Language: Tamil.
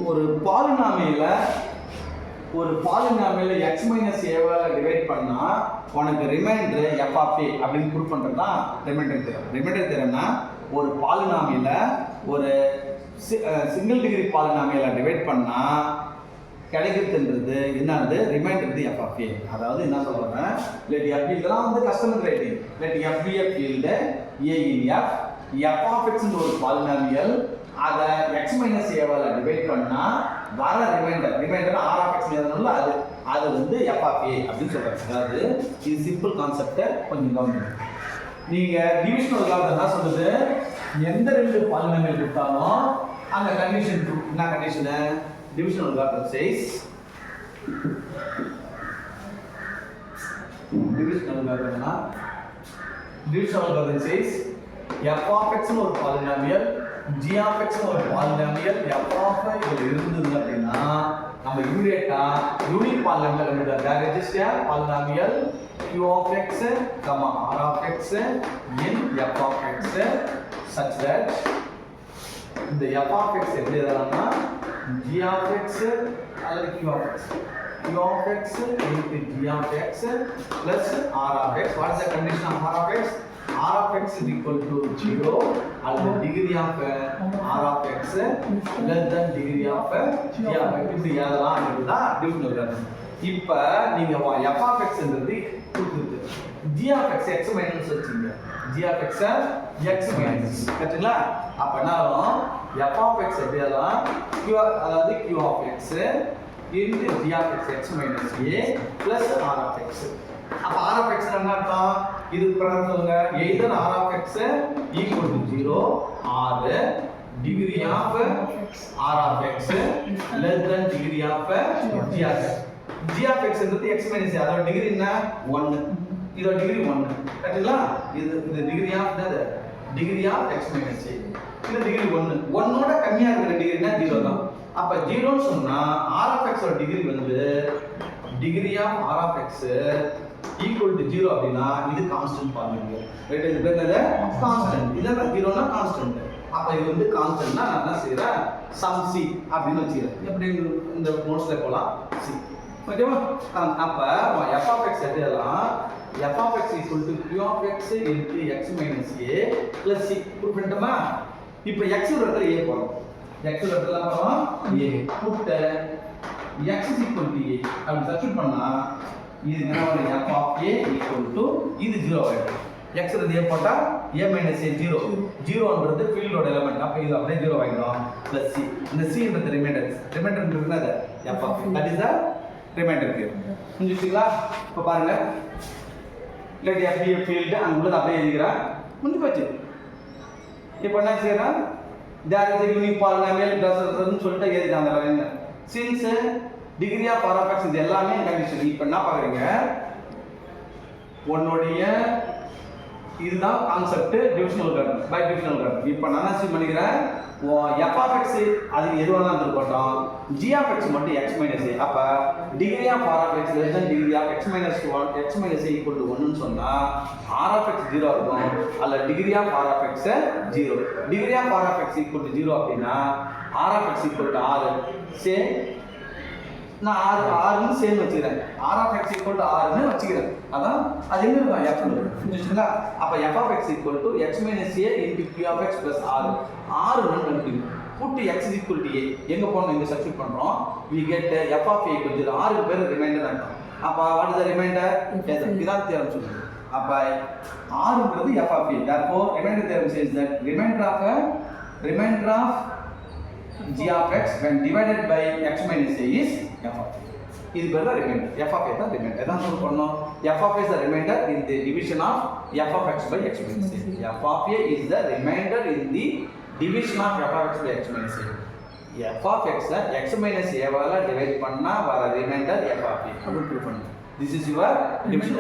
ஒரு பாலினாமியல x மைனஸ் ஏவால் டிவைட் பண்ணா உனக்கு ரிமைண்டர் f ஆஃப் a அப்படின்னு ப்ரூவ் பண்ணுறது தான் ரிமைண்டர் தியரம். ரிமைண்டர் தியரம்னா ஒரு பாலினாமியல ஒரு சிங்கிள் டிகிரி பாலினாமியல டிவைட் பண்ணா கிடைக்கிறதுன்றது என்னது ரிமைண்டர் f ஆஃப் a. அதாவது என்ன சொல்றேன், லெட் f இதெல்லாம் வந்து customer writing. Let f be a field a in f of x ன்ற ஒரு பாலினாமியல் அதை x மைனஸ் ஏவால் டிவைட் பண்ணா வர ரிமைண்டர் r of x எழுதணும்ல, அது வந்து f of a அப்படின்னு சொல்றாங்க. அதாவது இது சிம்பிள் கான்செப்ட். கொஞ்சம் கவனிங்க. நீங்க டிவிஷனல் லால என்ன சொல்லுது, எந்த ரெண்டு பாலினாமியல் கொடுத்தாலும் அந்த கண்டிஷன் என்ன கண்டிஷன், டிவிஷனல் லால சேஸ் டிவிஷனல் லால சேஸ் f of x ன்னு ஒரு பாலினாமியல், g of x ன்னு ஒரு பாலினாமியல், f of இது இருந்தது அப்படின்னா நம்ம இமிடியேட்டா யூனிக் பாலினாமியல் எழுதுறோம். there exists a polynomial q of x, r of x in f of x such that இந்த f of x எப்படி எழுதலாம்னா g of x அல்லது q of x into g of x plus r of x. What is the condition of r of x? r of x is equal to 0 அல்லது degree of r of x less than degree of g of x. இப்படி எழுதலாம். இதுதான் டிவிஷனல் மெத்தட். இப்போ நீங்க f of x ன்றது கொடுத்துருக்கு, g of x x minus வச்சீங்க, g of x x minus கரெக்ட்டுங்களா? அப்ப என்ன ஆகும், f of x எப்படி எழுதலாம், q அதாவது q of x into g of x x minus a plus r of x. அப்ப r of x என்ன அர்த்தம், இது பிரகாரம் சொல்லுங்க, either r of x equal to 0 or degree of r of x less than degree of g of x. g of x ன்றது x minus a, அதோட டிகிரி என்ன 1, இதோட டிகிரி 1 கரெக்ட்டுங்களா? இது டிகிரி ஆஃப் என்னது, degree of x minus a. இது டிகிரி 1 1ஓட கம்மியா இருக்கிற டிகிரினா 0 தான். அப்ப 0 ன்னு சொன்னா r of x ஓட டிகிரி வந்து degree of r of x equal to 0 அப்படினா இது கான்ஸ்டன்ட் ஃபார்முலா. ரைட், இது பேர் என்னது, கான்ஸ்டன்ட். இதெல்லாம் 0 னா கான்ஸ்டன்ட். அப்ப இது வந்து கான்ஸ்டன்ட்னா நான் என்ன செய்றேன், சம் c அப்படினு வச்சிரேன். எப்படி இந்த நோட்ஸ்ல போலாம் c. ஓகேவா? அப்ப f of x எழுதலாம், f of x equal to q of x into x minus a plus c. Put பண்ணிட்டோமா? இப்போ x இடத்துல a போறோம், x இடத்துல போறோம் a put x is equal to a அப்படி சப்ஸ்டிட் பண்ணா இது என்ன வரும், f of a equal to இது 0 ஆயிடும். x றது a போட்டா a minus a 0 0ன்றது ஃபீல்டோட எலிமெண்ட். அப்ப இது அப்படியே 0 ஆயிடும் plus c. இந்த c ன்றது ரிமைண்டர் என்னது, f of a. that is the remainder here. புரிஞ்சுச்சீங்களா? இப்ப பாருங்க, let f be a field அங்க உள்ளது அப்படியே எழுதிக்கிறேன், முடிஞ்சு போச்சு. இப்போ என்ன செய்யறேன், there is a unique polynomial ன்னு சொல்லிட்டு எழுதிட்டாங்க லைன்ல. since degree of r of x இது எல்லாமே கண்டிஷன். இப்போ என்ன பாக்குறீங்க, உன்னுடைய இதுதான் கான்செப்ட் டிவிஷனல் கார்டன் பை டிவிஷனல் கார்டன். இப்போ நான் என்ன பண்ணிக்கிறேன், f of x அது எது வேணாலும் இருக்கட்டும், g of x மட்டும் x minus a. அப்ப degree of r of x less than degree of x minus 1 x minus a equal to 1 ன்னு சொன்னா r of x 0 இருக்கும், அல்ல degree of r of x 0. degree of r of x equal to 0 அப்படினா r of x equal to r. சே நான் r ன்னு same வச்சிரேன், r of x equal to r ன்னு வச்சிரேன். அதான் அது எங்க இருக்கும், f ன்னு. புரிஞ்சுச்சுங்களா? அப்ப f of x equal to x minus a into q of x plus r. r ன்னு கண்டுபிடிக்கணும். put x is equal to a எங்க போறோம், இங்க சப்ஸ்டிட் பண்றோம், we get f of a equal to 0. r க்கு பேரு ரிமைண்டர் அர்த்தம். அப்ப what is the remainder, இதான் தியரம் சொல்லுது. அப்ப r ன்றது f of a. therefore remainder theorem says that remainder of g of x when divided by x minus a is f of a. இது பேர் தான் ரிமைண்டர். f of a தான் ரிமைண்டர். எதான் சொல்ல போறோம், f of a is the remainder in the division of f of x by x minus a. f of a is the remainder in the division of f of x by x minus a. f of x x minus a வால டிவைட் பண்ணா வர ரிமைண்டர் f of a. அப்படி ப்ரூவ் பண்ணுங்க. This is your division.